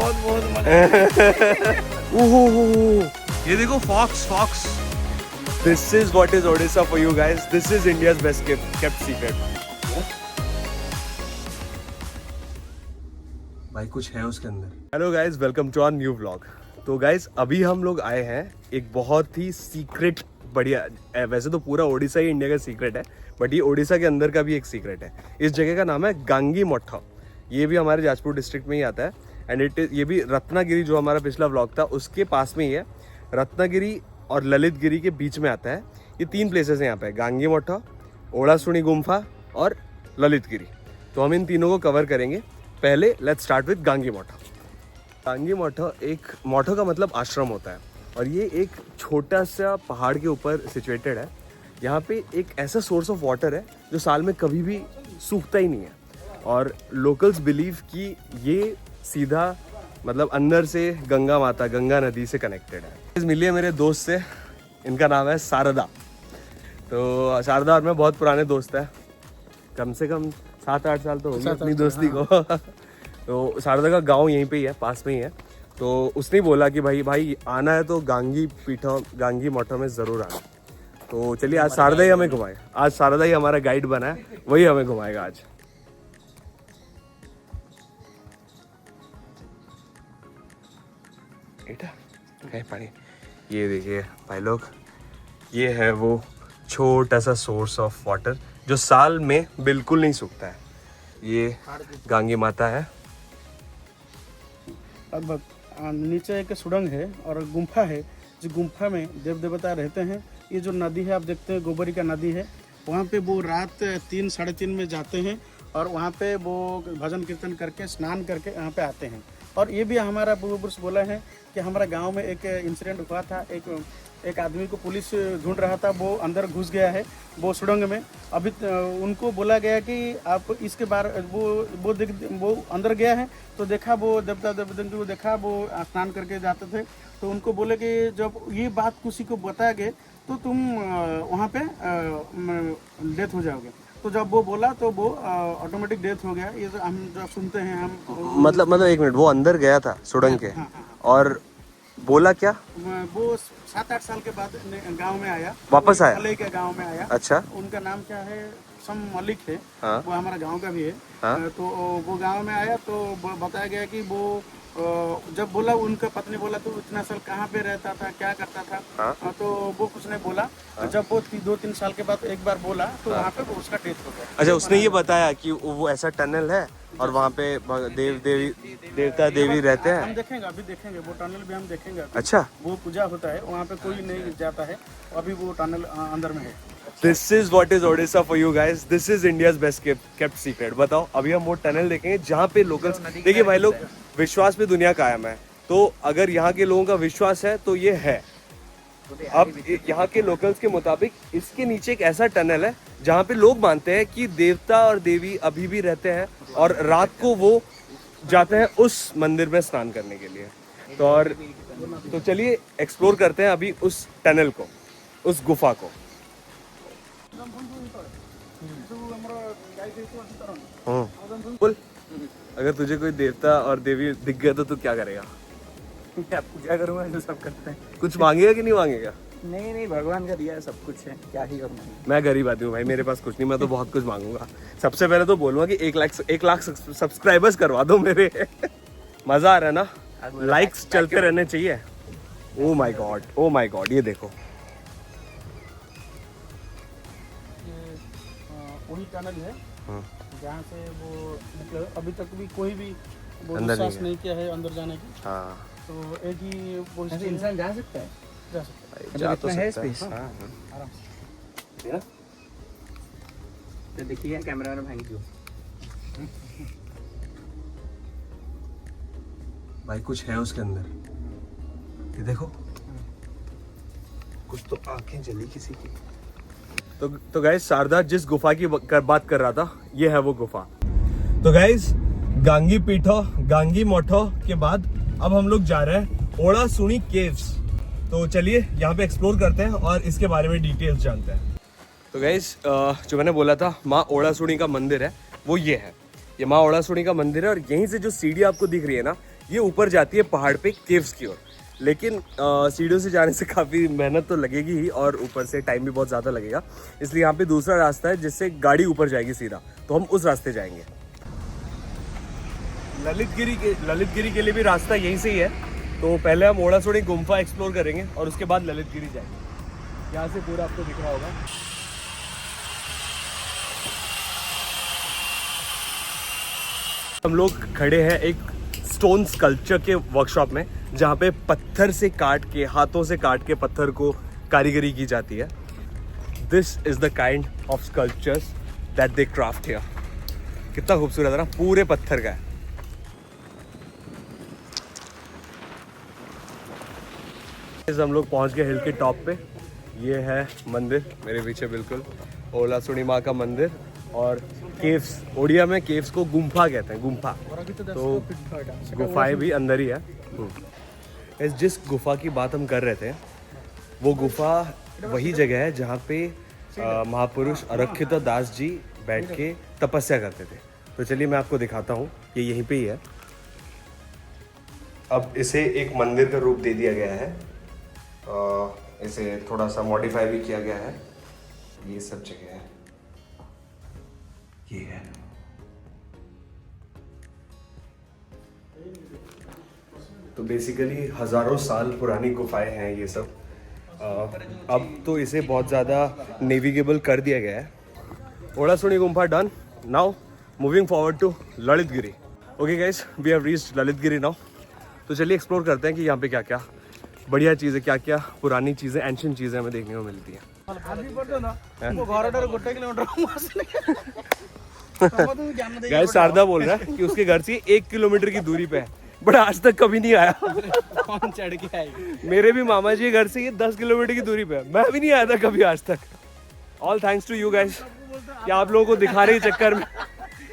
बहुत बहुत मजा ओहो, ये देखो fox fox. This is what is Odisha for you guys. This is India's best kept secret. भाई कुछ है उसके अंदर। Hello guys, welcome to our new vlog. तो गाइज अभी हम लोग आए हैं एक बहुत ही सीक्रेट, बढ़िया, वैसे तो पूरा ओडिशा ही इंडिया का सीक्रेट है, बट ये ओडिशा के अंदर का भी एक सीक्रेट है। इस जगह का नाम है गांगी मठ। ये भी हमारे जाजपुर डिस्ट्रिक्ट में ही आता है एंड ये भी रत्नागिरी, जो हमारा पिछला व्लॉग था उसके पास में ही है। रत्नागिरी और ललितगिरी के बीच में आता है। ये 3 प्लेसेस हैं यहाँ पे, गांगी मठ, ओड़ासुनी गुम्फा और ललितगिरी। तो हम इन तीनों को कवर करेंगे। पहले लेट्स स्टार्ट विद गांगी मठ। गांगी मठ एक, मठ का मतलब आश्रम होता है और ये एक छोटा सा पहाड़ के ऊपर सिचुएटेड है। यहाँ पे एक ऐसा सोर्स ऑफ वाटर है जो साल में कभी भी सूखता ही नहीं है और लोकल्स बिलीव कि ये सीधा मतलब अंदर से गंगा माता, गंगा नदी से कनेक्टेड है। मिलिए मेरे दोस्त से, इनका नाम है शारदा। तो शारदा और मैं बहुत पुराने दोस्त हैं, कम से कम 7-8 साल तो हो गए अपनी दोस्ती को। तो शारदा का गांव यहीं पे ही है, पास में ही है। तो उसने बोला कि भाई आना है तो गांगी मठ में ज़रूर आना। तो चलिए आज शारदा ही हमें घुमाए। आज शारदा ही हमारा गाइड बना है, वही हमें घुमाएगा आज। पानी, ये देखिए भाई लोग, ये है वो छोटा सा सोर्स ऑफ वाटर जो साल में बिल्कुल नहीं सूखता है। ये गांगी माता है। अब नीचे एक सुड़ंग है और गुम्फा है, जो गुम्फा में देव देवता रहते हैं। ये जो नदी है आप देखते हैं, गोबरी का नदी है, वहाँ पे वो रात 3-3:30 में जाते हैं और वहाँ पे वो भजन कीर्तन करके स्नान करके यहाँ पे आते हैं। और ये भी हमारा पूर्वपुरुष बोला है कि हमारा गांव में एक इंसिडेंट हुआ था, एक आदमी को पुलिस ढूंढ रहा था, वो अंदर घुस गया है वो सुड़ंग में। अभी उनको बोला गया कि आप इसके बारे वो अंदर गया है तो देखा, वो देवता देवता को देखा, वो स्नान करके जाते थे। तो उनको बोले कि जब ये बात किसी को बताओगे तो तुम वहाँ पे डेथ हो जाओगे। तो जब वो बोला तो वो ऑटोमेटिक डेथ हो गया। ये तो हम जो सुनते हैं हम, मतलब एक मिनट, वो अंदर गया था सुड़ंग के? हाँ। और बोला क्या? वो 7-8 साल के बाद गांव में आया, वापस आया, मलिक के गांव में आया। अच्छा, उनका नाम क्या है, सम मलिक है। हाँ? वो हमारा गांव का भी है। हाँ? तो वो गांव में आया तो बताया गया कि वो जब बोला, उनका पत्नी बोला तो इतना साल कहाँ पे रहता था, क्या करता था? हाँ? तो वो कुछ नहीं बोला। जब वो 2-3 साल के बाद एक बार बोला तो वहाँ पे वो उसका डेथ हो गया। अच्छा, उसने ये बताया कि वो ऐसा टनल है और वहाँ पे देवता देवी रहते हैं। हम देखेंगे, अभी देखेंगे वो टनल भी हम देखेंगे। अच्छा, वो पूजा होता है वहाँ पे, कोई नहीं जाता है, अभी वो टनल अंदर में है। This is what is Odisha for you guys. This is India's best kept secret. बताओ, अभी हम वो टनल देखेंगे जहाँ पे लोकल्स, देखिए भाई लोग, विश्वास पे दुनिया कायम है। तो अगर यहाँ के लोगों का विश्वास है तो ये है। अब यहाँ के लोकल्स के मुताबिक इसके नीचे एक ऐसा टनल है जहाँ पे लोग मानते हैं कि देवता और देवी अभी भी रहते हैं और रात को वो जाते हैं उस मंदिर में स्नान करने के लिए। तो चलिए एक्सप्लोर करते हैं अभी उस टनल को, उस गुफा को। बोल, अगर तुझे कोई देवता और देवी दिख गया तो तू क्या करेगा? आपको क्या करूँगा, जो सब करते हैं। कुछ मांगेगा कि नहीं मांगेगा? नहीं, भगवान का दिया है, सब कुछ है, क्या ही करूँगा। मैं गरीब आदमी हूँ भाई, मेरे पास कुछ नहीं, मैं तो बहुत कुछ मांगूंगा। सबसे पहले तो बोलूंगा कि 1 लाख सब्सक्राइबर्स करवा दो मेरे। मजा आ रहा है ना? लाइक्स चलते रहने चाहिए। ओ माय गॉड, ये देखो, वही टनल है जहाँ से वो मतलब अभी तक भी कोई भी अंदर विश्वास नहीं किया है अंदर जाने की। हाँ, तो एक ही पोजीशन, इंसान जा सकता है, जा सकता है, जा तो है सकता है। स्पेस। आराम से। तो देखिए कैमरा में थैंक यू भाई, कुछ है उसके अंदर, ये देखो, कुछ तो आंखें जली किसी की। तो गाइस, शारदा जिस गुफा की बात कर रहा था, ये है वो गुफा। तो गाइस, गांगी मठो के बाद अब हम लोग जा रहे हैं ओड़ासुनी केव्स। तो चलिए यहाँ पे एक्सप्लोर करते हैं और इसके बारे में डिटेल्स जानते हैं। तो गाइस, जो मैंने बोला था माँ ओड़ासुनी का मंदिर है, वो ये है। ये माँ ओड़ासुनी का मंदिर है और यहीं से जो सीढ़ी आपको दिख रही है ना, ये ऊपर जाती है पहाड़ पे केव्स की ओर। लेकिन सीढ़ियों से जाने से काफ़ी मेहनत तो लगेगी ही और ऊपर से टाइम भी बहुत ज़्यादा लगेगा, इसलिए यहाँ पे दूसरा रास्ता है जिससे गाड़ी ऊपर जाएगी सीधा, तो हम उस रास्ते जाएंगे। ललितगिरी के लिए भी रास्ता यहीं से ही है, तो पहले हम ओडासोडी गुम्फा एक्सप्लोर करेंगे और उसके बाद ललितगिरी जाएंगे। यहाँ से पूरा आपको दिख रहा होगा। हम लोग खड़े हैं एक स्टोन स्कल्पचर के वर्कशॉप में, जहाँ पे पत्थर से काट के, हाथों से काट के पत्थर को कारीगरी की जाती है। This is the kind of sculptures that they craft here. कितना खूबसूरत है ना, पूरे पत्थर का है। हम लोग पहुंच गए हिल के टॉप पे। ये है मंदिर मेरे पीछे, बिल्कुल ओलासुनी माँ का मंदिर। और केव्स, ओडिया में केव्स को गुम्फा कहते हैं, गुम्फा। तो गुफाएं भी अंदर ही है। जिस गुफा की बात हम कर रहे थे, वो गुफा वही जगह है जहाँ पे महापुरुष अरक्षित दास जी बैठ के तपस्या करते थे। तो चलिए मैं आपको दिखाता हूँ, ये यहीं पे ही है। अब इसे एक मंदिर का रूप दे दिया गया है, इसे थोड़ा सा मॉडिफाई भी किया गया है। ये सब जगह है, ये है। तो बेसिकली हजारों साल पुरानी गुफाएं हैं ये सब। अब तो इसे बहुत ज़्यादा नेविगेबल कर दिया गया है। Odasuni Gumpha done. Now moving forward to Lalitgiri. Okay guys, we have reached Lalitgiri now. तो चलिए एक्सप्लोर करते हैं कि यहाँ पे क्या क्या बढ़िया चीज़ें, क्या क्या पुरानी चीज़ें, एंशिएंट चीज़ें हमें देखने को मिलती हैं। गाइस शारदा बोल रहा है कि उसके घर से 1 किलोमीटर की दूरी पे है, बट आज तक कभी नहीं आया। कौन चढ़ के आएगी? मेरे भी मामा जी घर से ये 10 किलोमीटर की दूरी पे है, मैं भी नहीं आया था कभी आज तक। All thanks to you guys कि आप लोगों को दिखाने के चक्कर में।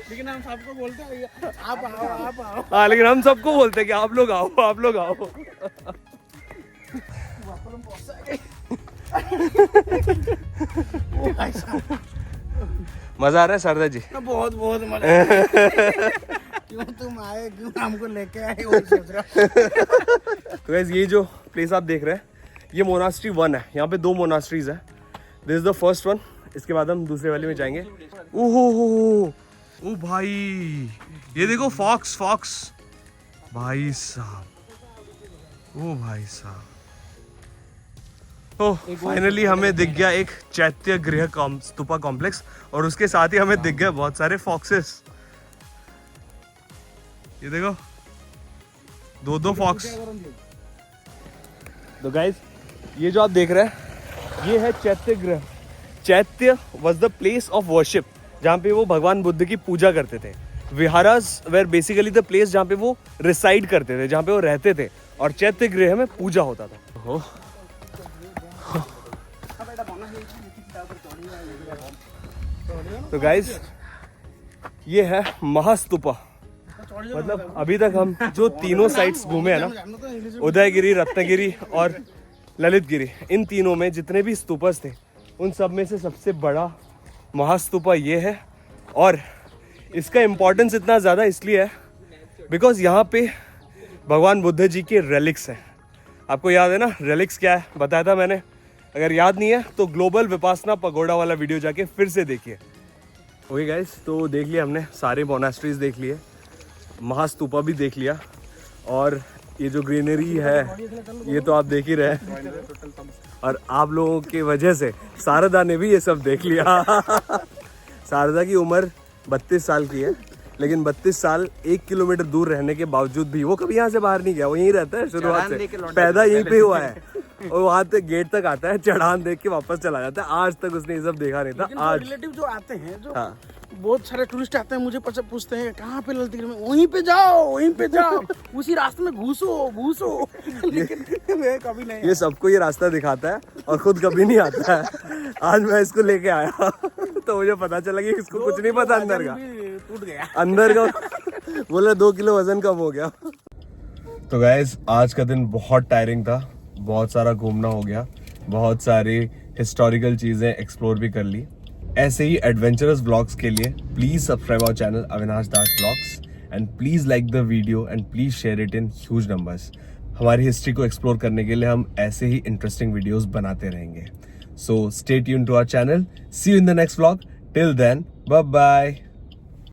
लेकिन हम सबको बोलते हैं आप आओ, आप आओ। हाँ, लेकिन हम सबको बोलते हैं कि आप लोग आओ, आप लोग आओ। मजा आ रहा है सरदार जी? बहुत बहुत मजा। क्यों तुम आए, क्यों हमको लेके आए, वो सोच रहा। तो गाइस ये जो प्लेस आप देख रहे हैं, ये मोनास्ट्री 1 है। यहाँ पे 2 मोनास्ट्रीज है। This is the first one. इसके बाद हम दूसरे वाले में जाएंगे। ओहो ओ भाई, ये देखो फॉक्स, फॉक्स भाई साहब, ओ भाई साहब। तो फाइनली हमें दिख गया एक चैत्य गृह स्तूपा कॉम्प्लेक्स, और उसके साथ ही हमें दिख गए बहुत सारे फॉक्सेस। ये देखो, 2 फॉक्स। तो गाइस ये जो आप देख रहे हैं, ये है चैत्य गृह। चैत्य was the place of worship, जहाँ पे वो भगवान बुद्ध की पूजा करते थे। विहारास वेर बेसिकली द प्लेस जहाँ पे वो रिसाइड करते थे, जहाँ पे वो रहते थे, और चैत्य गृह में पूजा होता था। तो गाइस ये है महास्तूपा। मतलब अभी तक हम जो तीनों साइट्स घूमे हैं ना, उदयगिरी, रत्नगिरी और ललितगिरी, इन तीनों में जितने भी स्तूपस थे, उन सब में से सबसे बड़ा महास्तूपा ये है। और इसका इम्पोर्टेंस इतना ज़्यादा इसलिए है बिकॉज यहाँ पे भगवान बुद्ध जी के रेलिक्स हैं। आपको याद है ना रेलिक्स क्या है, बताया था मैंने। अगर याद नहीं है तो ग्लोबल विपासना पगोड़ा वाला वीडियो जाके फिर से देखिए। ओके गाइस, तो देख लिया हमने सारे मोनास्ट्रीज देख लिए, महास्तूपा भी देख लिया, और ये जो ग्रीनरी है ये तो आप देख ही रहे हैं, और आप लोगों की वजह से शारदा ने भी ये सब देख लिया। शारदा की उम्र 32 साल की है, लेकिन 32 साल 1 किलोमीटर दूर रहने के बावजूद भी वो कभी यहाँ से बाहर नहीं गया। वो यहीं रहता है शुरुआत से, पैदा यहीं पे हुआ है, और वहाँ तक गेट तक आता है, चढ़ान देख के वापस चला जाता है। आज तक उसने ये सब देखा नहीं था। आज रिलेटिव जो आते हैं, जो हाँ, बहुत सारे टूरिस्ट आते हैं, मुझे पूछते हैं कहाँ पे ललितगिरी में, वहीं पे जाओ, वहीं पे जाओ, उसी रास्ते में घुसो। लेकिन मैं कभी नहीं। ये सबको ये रास्ता दिखाता है और खुद कभी नहीं आता है। आज मैं इसको लेके आया तो मुझे पता चला कि इसको कुछ नहीं पता अंदर का, टूट गया अंदर का। बोला 2 किलो वजन कम हो गया। तो गाइस आज का दिन बहुत टायरिंग था, बहुत सारा घूमना हो गया, बहुत सारी हिस्टोरिकल चीजें एक्सप्लोर भी कर ली। ऐसे ही एडवेंचरस व्लॉग्स के लिए please subscribe our channel Avinash Das vlogs and please like the video and please share it in huge numbers. हमारी हिस्ट्री को एक्सप्लोर करने के लिए हम ऐसे ही इंटरेस्टिंग वीडियोस बनाते रहेंगे। So stay tuned to our channel. See you in the next vlog. Till then, bye bye.